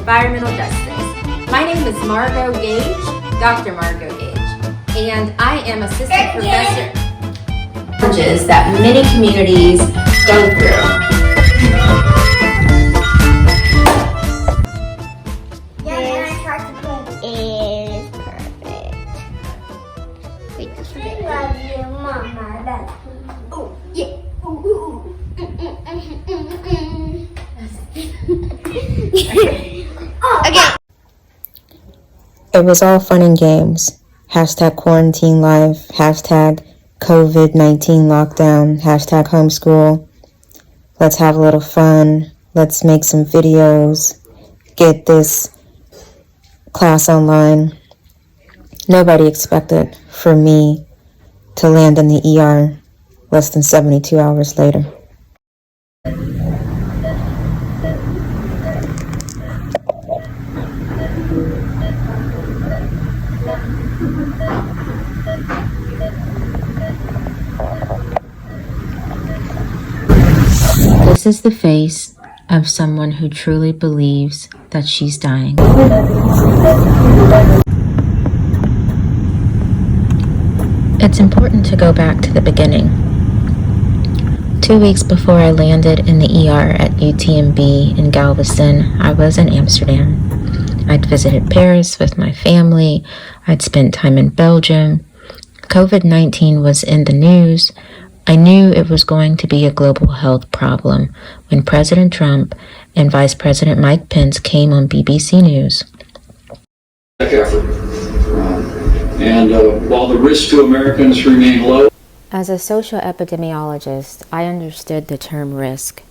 environmental justice. My name is Margot Gage, Dr. Margot Gage, and I am assistant professor. Challenges that many communities go through. Is perfect. Wait, I love you, Mama. Oh, yeah. Okay. It was all fun and games. Hashtag quarantine life. Hashtag COVID-19 lockdown. Hashtag homeschool. Let's have a little fun. Let's make some videos. Get this class online. Nobody expected for me to land in the ER less than 72 hours later. This is the face of someone who truly believes that she's dying. It's important to go back to the beginning. 2 weeks before I landed in the ER at UTMB in Galveston, I was in Amsterdam. I'd visited Paris with my family. I'd spent time in Belgium. COVID-19 was in the news. I knew it was going to be a global health problem when President Trump and Vice President Mike Pence came on BBC News. While the risk to Americans remain low. As a social epidemiologist, I understood the term risk,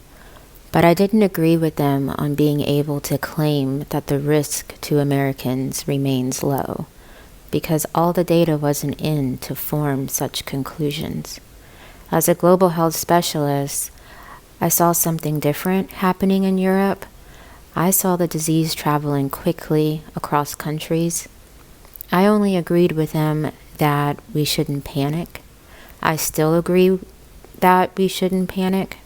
but I didn't agree with them on being able to claim that the risk to Americans remains low, because all the data wasn't in to form such conclusions. As a global health specialist, I saw something different happening in Europe. I saw the disease traveling quickly across countries. I only agreed with them that we shouldn't panic. I still agree that we shouldn't panic.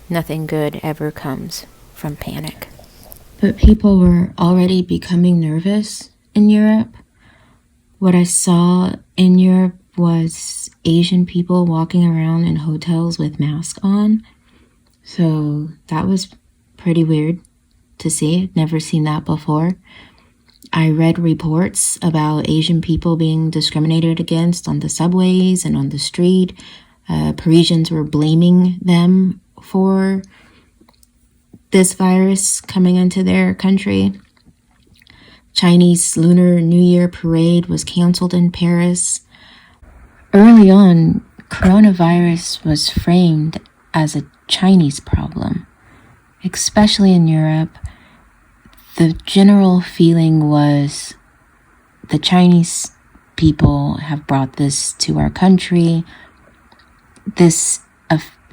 Nothing good ever comes from panic. But people were already becoming nervous in Europe. What I saw in Europe was Asian people walking around in hotels with masks on. So that was pretty weird to see. Never seen that before. I read reports about Asian people being discriminated against on the subways and on the street. Parisians were blaming them for this virus coming into their country. Chinese Lunar New Year parade was canceled in Paris. Early on, coronavirus was framed as a Chinese problem, especially in Europe. The general feeling was the Chinese people have brought this to our country. This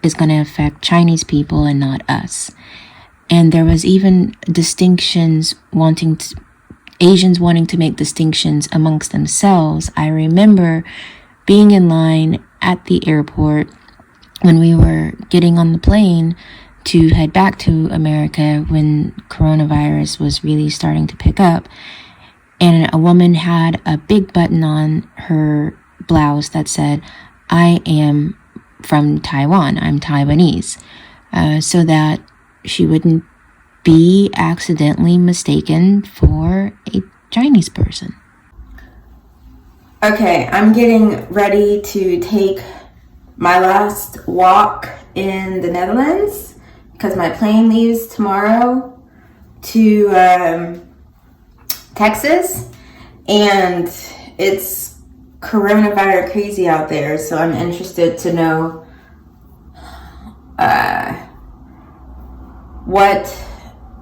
is going to affect Chinese people and not us. And there was even distinctions Asians wanting to make distinctions amongst themselves. I remember being in line at the airport when we were getting on the plane to head back to America when coronavirus was really starting to pick up. And a woman had a big button on her blouse that said, "I am from Taiwan, I'm Taiwanese," so that she wouldn't be accidentally mistaken for a Chinese person. Okay, I'm getting ready to take my last walk in the Netherlands because my plane leaves tomorrow to Texas, and it's coronavirus crazy out there, so I'm interested to know what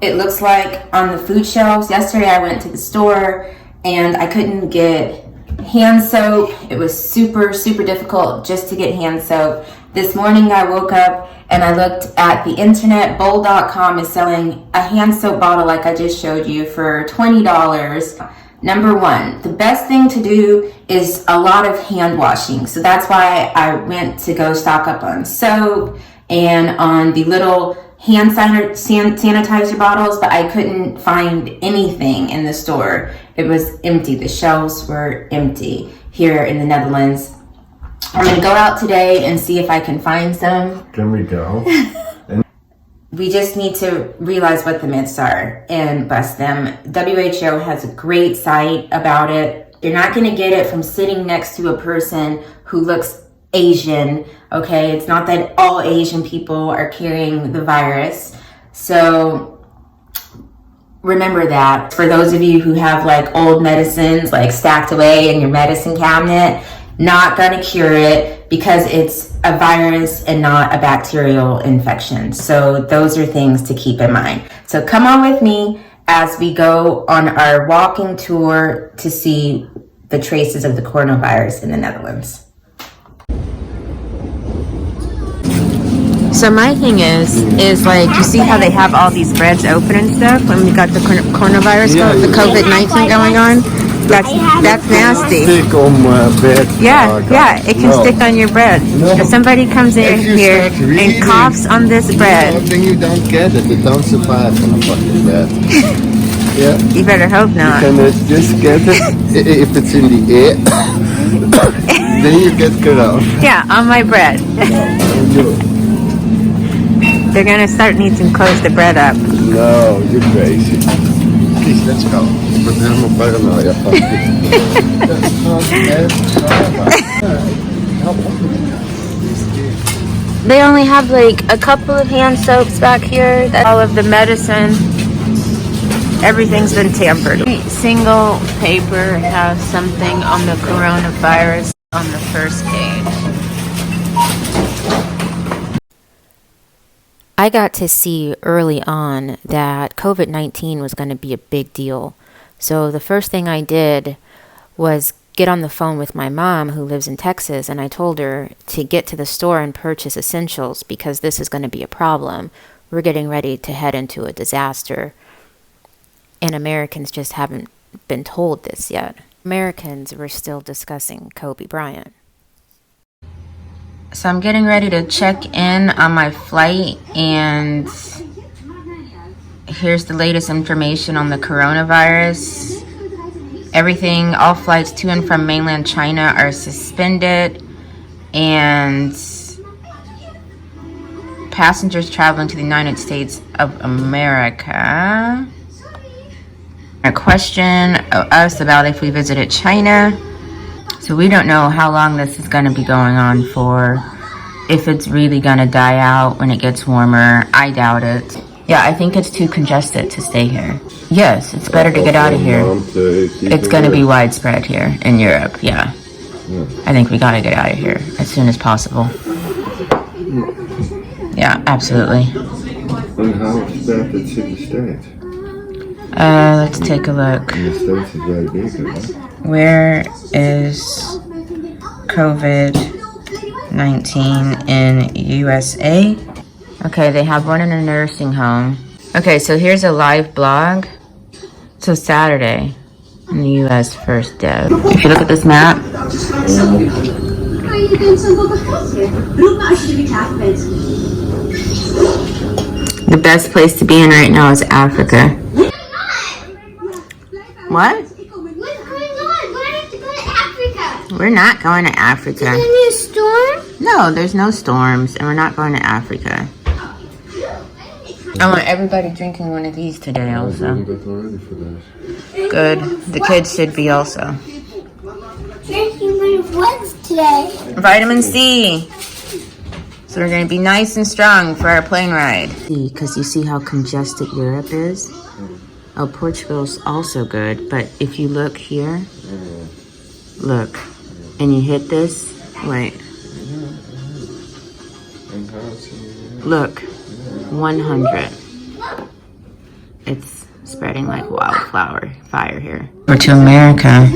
it looks like on the food shelves. Yesterday I went to the store and I couldn't get hand soap. It was super difficult just to get hand soap. This morning I woke up and I looked at the internet. Bowl.com is selling a hand soap bottle like I just showed you for $20. Number one, the best thing to do is a lot of hand washing. So that's why I went to go stock up on soap and on the little hand sanitizer bottles, but I couldn't find anything in the store. It was empty. The shelves were empty here in the Netherlands. I'm gonna go out today and see if I can find some. Can we go? We just need to realize what the myths are and bust them. WHO has a great site about it. You're not gonna get it from sitting next to a person who looks Asian, okay? It's not that all Asian people are carrying the virus. So remember that. For those of you who have like old medicines like stacked away in your medicine cabinet, not gonna cure it because it's a virus and not a bacterial infection. So those are things to keep in mind. So come on with me as we go on our walking tour to see the traces of the coronavirus in the Netherlands. So my thing is like, you see how they have all these breads open and stuff when we got the coronavirus, the COVID-19 going on? That's nasty. Stick on bread. Yeah, it can stick on your bread. If somebody comes in here and coughs on this bread, Then you don't get it. It don't survive on a fucking bread. Yeah. you better hope not. Can it just get it if it's in the air? Then you get corona. Yeah, on my bread. They're gonna start needing to close the bread up. No, you're crazy. Please, let's go. Ik ben helemaal paranoia van dit. They only have like a couple of hand soaps back here. That's all of the medicine. Everything's been tampered. Single paper has something on the coronavirus on the first page. I got to see early on that COVID-19 was going to be a big deal. So the first thing I did was get on the phone with my mom who lives in Texas, and I told her to get to the store and purchase essentials because this is going to be a problem. We're getting ready to head into a disaster. And Americans just haven't been told this yet. Americans were still discussing Kobe Bryant. So I'm getting ready to check in on my flight, and here's the latest information on the coronavirus. Everything, all flights to and from mainland China are suspended, and passengers traveling to the United States of America a question us about if we visited China. So we don't know how long this is going to be going on for, if it's really going to die out when it gets warmer. I doubt it. Yeah, I think it's too congested to stay here. Yes, it's better to get out of here. It's going to be widespread here in Europe, yeah. I think we got to get out of here as soon as possible. Yeah, absolutely. And how is that it's in the States? Let's take a look. In the States is very big, huh? Where is COVID-19 in USA? Okay, they have one in a nursing home. Okay, so here's a live blog. So Saturday in the US, first death. If you look at this map, the best place to be in right now is Africa. What? What's going on? Why have to go to Africa? We're not going to Africa. Is there a new storm? No, there's no storms, and we're not going to Africa. I want everybody drinking one of these today also. Good. The kids should be also. Drinking one of what's today? Vitamin C. So we're going to be nice and strong for our plane ride. Because you see how congested Europe is? Oh, Portugal's also good, but if you look here, look, and you hit this, wait, look, 100. It's spreading like wildfire fire here. We're to America.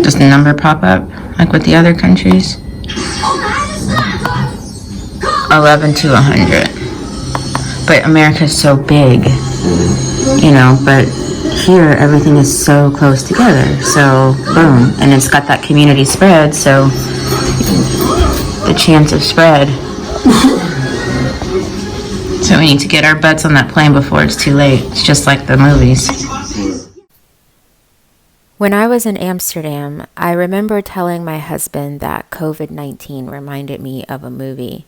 Does the number pop up like with the other countries? 11 to 100. But America's so big. You know, but here everything is so close together, so boom, and it's got that community spread, so the chance of spread So we need to get our butts on that plane before it's too late. It's just like the movies. When I was in Amsterdam, I remember telling my husband that COVID-19 reminded me of a movie.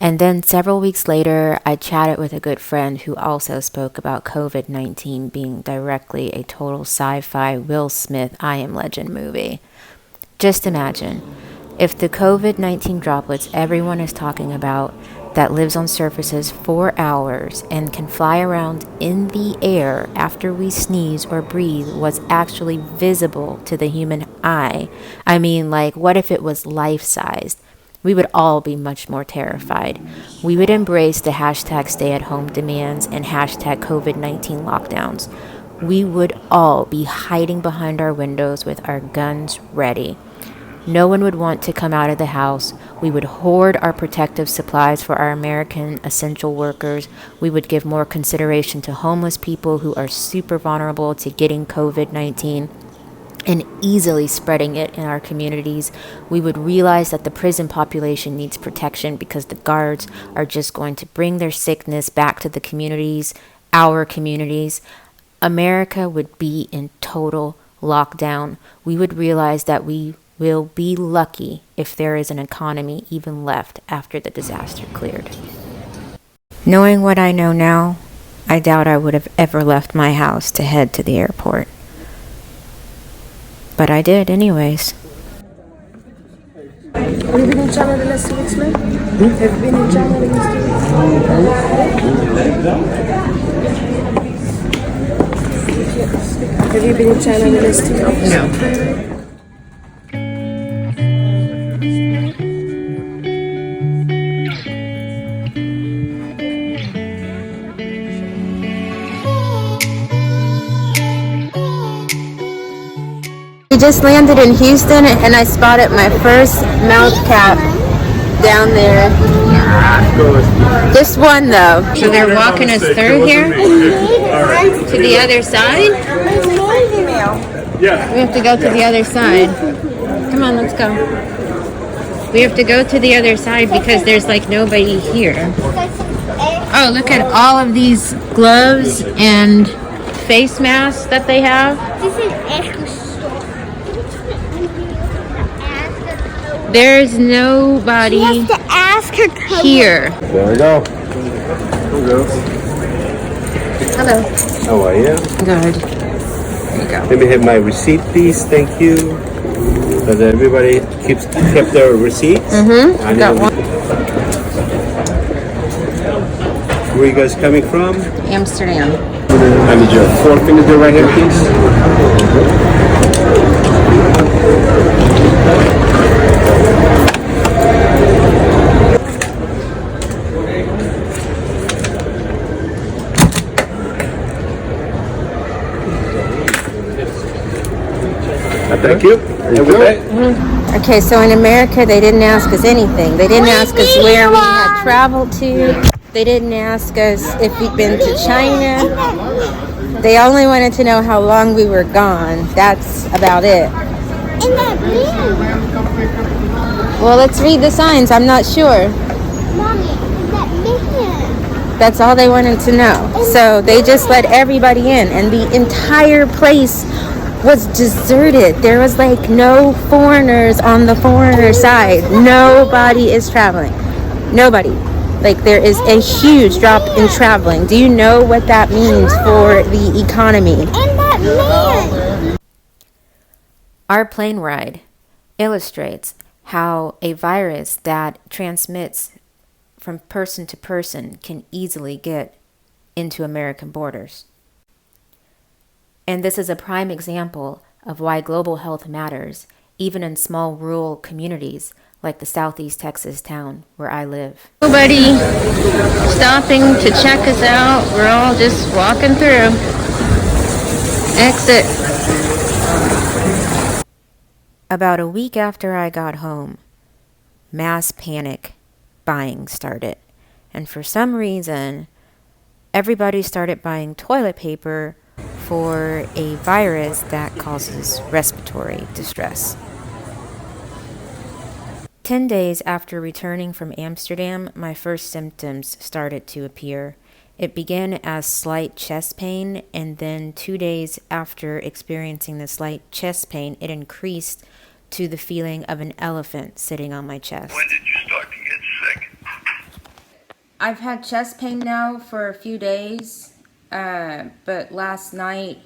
And then several weeks later, I chatted with a good friend who also spoke about COVID-19 being directly a total sci-fi Will Smith I Am Legend movie. Just imagine, if the COVID-19 droplets everyone is talking about that lives on surfaces for hours and can fly around in the air after we sneeze or breathe was actually visible to the human eye. I mean, like, what if it was life-sized? We would all be much more terrified. We would embrace the hashtag stay-at-home demands and hashtag COVID-19 lockdowns. We would all be hiding behind our windows with our guns ready. No one would want to come out of the house. We would hoard our protective supplies for our American essential workers. We would give more consideration to homeless people who are super vulnerable to getting COVID-19 and easily spreading it in our communities. We would realize that the prison population needs protection because the guards are just going to bring their sickness back to the communities, our communities. America would be in total lockdown. We would realize that we will be lucky if there is an economy even left after the disaster cleared. Knowing what I know now, I doubt I would have ever left my house to head to the airport. But I did anyways. Have you been in China the last 2 weeks, man? Have you been in China the last 2 weeks? Have you been in China the last 2 weeks? No. We just landed in Houston and I spotted my first mouth cap down there. Just one though. So they're walking us through here to the other side? We have to go to the other side. Come on, let's go. We have to go to the other side because there's like nobody here. Oh, look at all of these gloves and face masks that they have. There's nobody here. There we go. Hello. How are you? Good. There you go. Let me have my receipt, please. Thank you. Because everybody kept their receipts. Mm-hmm. Got one. Where are you guys coming from? Amsterdam. I need your forefinger to right here, please. Thank you. Okay, so in America, they didn't ask us anything. They didn't ask us where we had traveled to. They didn't ask us if we'd been to China. They only wanted to know how long we were gone. That's about it. Well, let's read the signs. I'm not sure. That's all they wanted to know. So they just let everybody in, and the entire place was deserted. There was like no foreigners on the foreigner side. Nobody is traveling. Nobody. Like, there is a huge drop in traveling. Do you know what that means for the economy? And that man. Our plane ride illustrates how a virus that transmits from person to person can easily get into American borders. And this is a prime example of why global health matters, even in small rural communities like the Southeast Texas town where I live. Nobody stopping to check us out. We're all just walking through. Exit. About a week after I got home, mass panic buying started. And for some reason, everybody started buying toilet paper for a virus that causes respiratory distress. 10 days after returning from Amsterdam, my first symptoms started to appear. It began as slight chest pain, and then 2 days after experiencing the slight chest pain, it increased to the feeling of an elephant sitting on my chest. When did you start to get sick? I've had chest pain now for a few days, but last night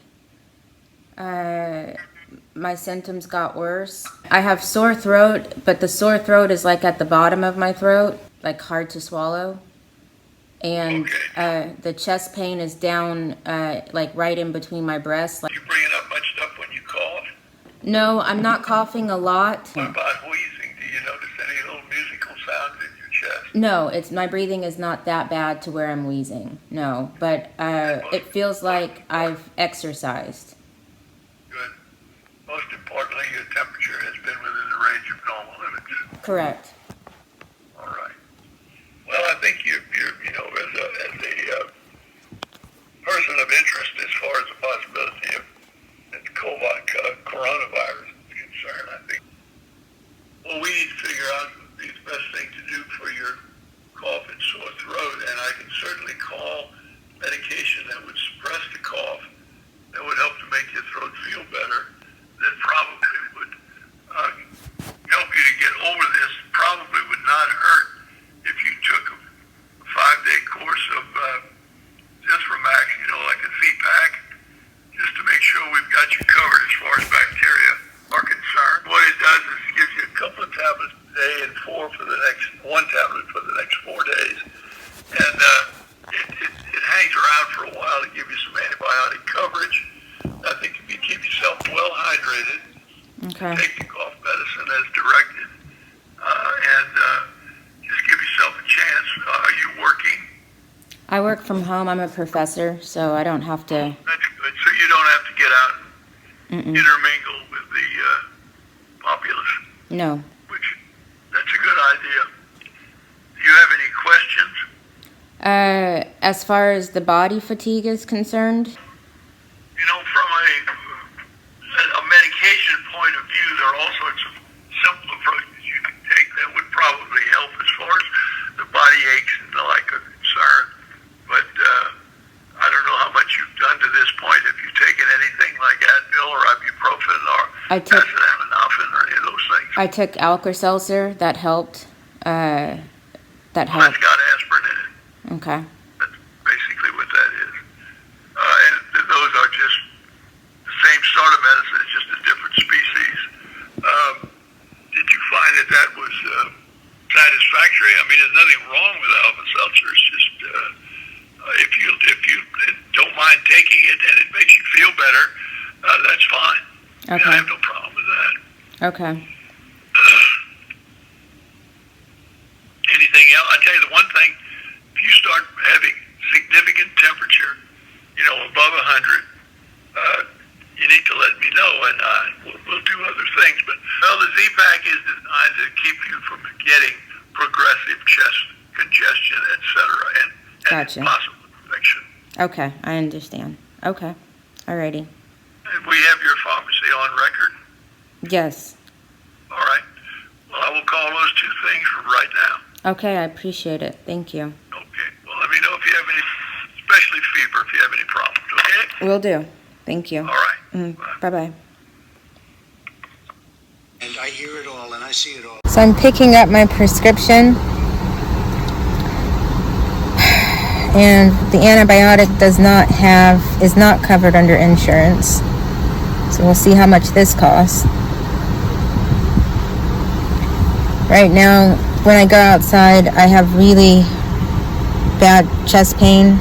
my symptoms got worse. I have sore throat, but the sore throat is like at the bottom of my throat, like hard to swallow. And the chest pain is down like right in between my breasts. You bringing up much stuff when you cough? No, I'm not coughing a lot. What about wheezing? Do you notice any little musical sounds in your chest? No, my breathing is not that bad to where I'm wheezing. No, but it feels like I've exercised. Good. Most importantly, your temperature has been within the range of normal limits. Correct. All right. Well, I think you're you know, as a person of interest as far as the possibility of coronavirus is concerned, I think, well, we need to figure out the best thing to do for your cough and sore throat, and I can certainly call medication that would suppress the cough, that would help to make your throat feel better, that probably would help you to get over this, probably would not hurt if you took a 5-day course of Zithromax, you know, like a Z-Pack, just to make sure we've got you covered as far as bacteria are concerned. What it does is it gives you a couple of tablets a day and one tablet for the next 4 days. And it hangs around for a while to give you some antibiotic coverage. I think if you keep yourself well hydrated, take the cough medicine as directed, and just give yourself a chance. Are you working? I work from home. I'm a professor, so I don't have to. That's good. So you don't have to get out and intermingle with the populace. No. That's a good idea. Do you have any questions? As far as the body fatigue is concerned, You know, from a medication point of view, there are all sorts of simple approaches you can take that would probably help as far as the body aches and the like are concerned. But I don't know how much you've done to this point. Have you taken anything like Advil or ibuprofen or acetaminophen or any of those things? I took Alka-Seltzer. That helped. That Well, helped. it's got aspirin in it. Okay. That's basically what that is. And those are just the same sort of medicine, it's just a different species. Did you find that was satisfactory? I mean, there's nothing wrong with Alka-Seltzer. It's just if you don't mind taking it and it makes you feel better, that's fine. Okay. I have no problem with that. Okay. Anything else? I tell you the one thing, if you start having significant temperature, you know, above 100, you need to let me know, and we'll do other things. But the Z-Pack is designed to keep you from getting progressive chest congestion, etc., and Gotcha. possible infection. Okay. I understand. Okay. Alrighty. And we have your pharmacy on record. Yes. All right. Well, I will call those two things right now. Okay. I appreciate it. Thank you. Okay. Well, let me know if you have any, especially fever, if you have any problems. Okay. Will do. Thank you. All right. Bye-bye. And I hear it all and I see it all. So I'm picking up my prescription, and the antibiotic is not covered under insurance. So we'll see how much this costs. Right now, when I go outside, I have really bad chest pain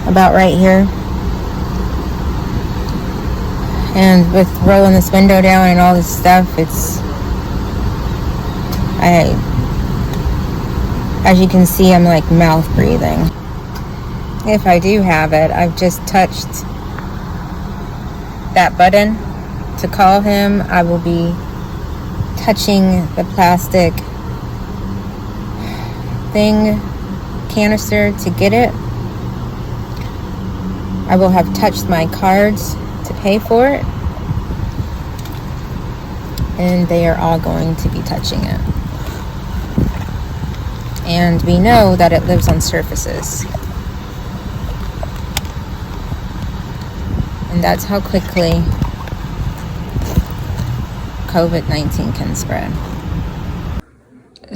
about right here. And with rolling this window down and all this stuff, as you can see, I'm like mouth breathing. If I do have it, I've just touched that button to call him. I will be touching the plastic canister to get it. I will have touched my cards to pay for it. and they are all going to be touching it. And we know that it lives on surfaces. And that's how quickly COVID-19 can spread.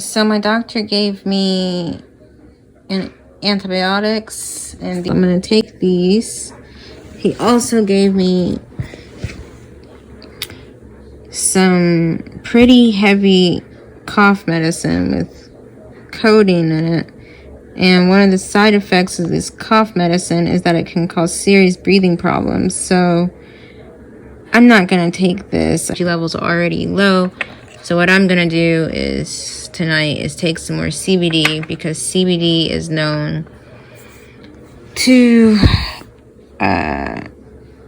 So my doctor gave me antibiotics, and I'm going to take these. He also gave me some pretty heavy cough medicine with codeine in it. And one of the side effects of this cough medicine is that it can cause serious breathing problems. So I'm not going to take this. Energy levels are already low. So what I'm going to do is tonight is take some more CBD, because CBD is known to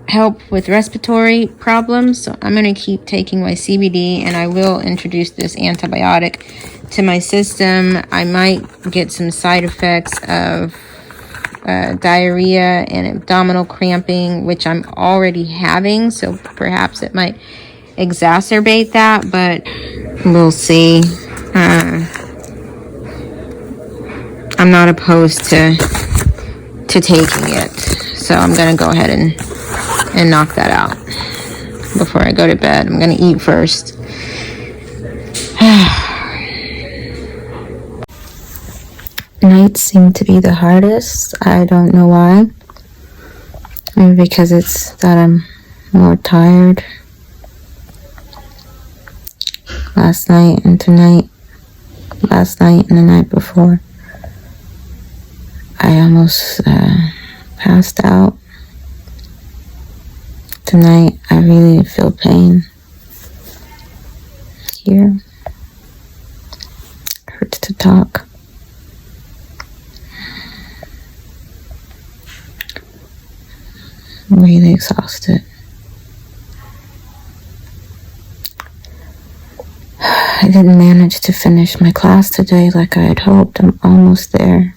help with respiratory problems. So I'm going to keep taking my CBD, and I will introduce this antibiotic to my system. I might get some side effects of diarrhea and abdominal cramping, which I'm already having, so perhaps it might exacerbate that, but we'll see. I'm not opposed to taking it, so I'm gonna go ahead and knock that out before I go to bed. I'm gonna eat first. Nights seem to be the hardest. I don't know why. Maybe because it's that I'm more tired. Last night and tonight, last night and the night before, I almost passed out. Tonight, I really feel pain here. It hurts to talk. I'm really exhausted. I didn't manage to finish my class today like I had hoped. I'm almost there.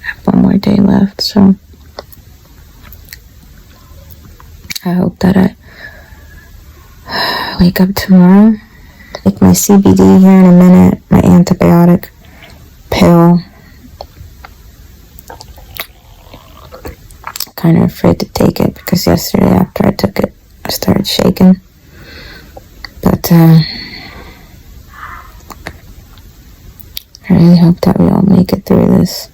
I have one more day left, so I hope that I wake up tomorrow, take my CBD here in a minute, my antibiotic pill. Kind of afraid to take it because yesterday after I took it, I started shaking. But I really hope that we all make it through this.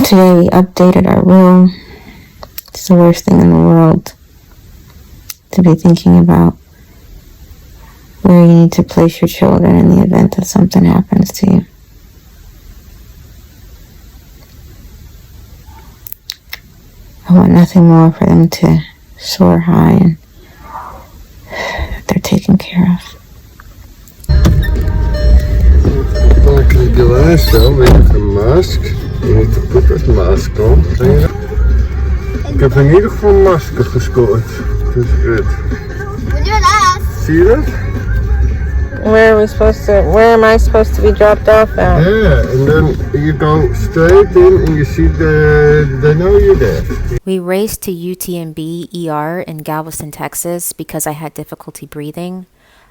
Today we updated our will. It's the worst thing in the world to be thinking about where you need to place your children in the event that something happens to you. I want nothing more for them to soar high and they're taken care of. Like the glass though, we have a mask. You need to put that mask on. Ik heb in ieder geval een masker gescoord. Dus good. Zie je dat? Where am I supposed to be dropped off at? Yeah, and then you go straight in and you see they know you're there. We raced to UTMB ER in Galveston, Texas because I had difficulty breathing.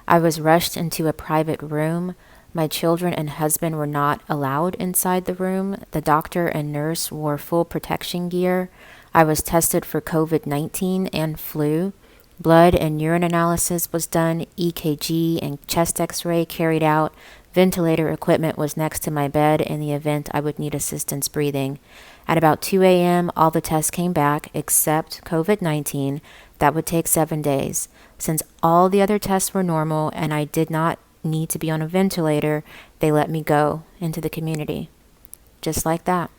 I was rushed into a private room. My children and husband were not allowed inside the room. The doctor and nurse wore full protection gear. I was tested for COVID-19 and flu. Blood and urine analysis was done, EKG and chest x-ray carried out. Ventilator equipment was next to my bed in the event I would need assistance breathing. At about 2 a.m., all the tests came back except COVID-19. That would take 7 days. Since all the other tests were normal and I did not need to be on a ventilator, they let me go into the community. Just like that.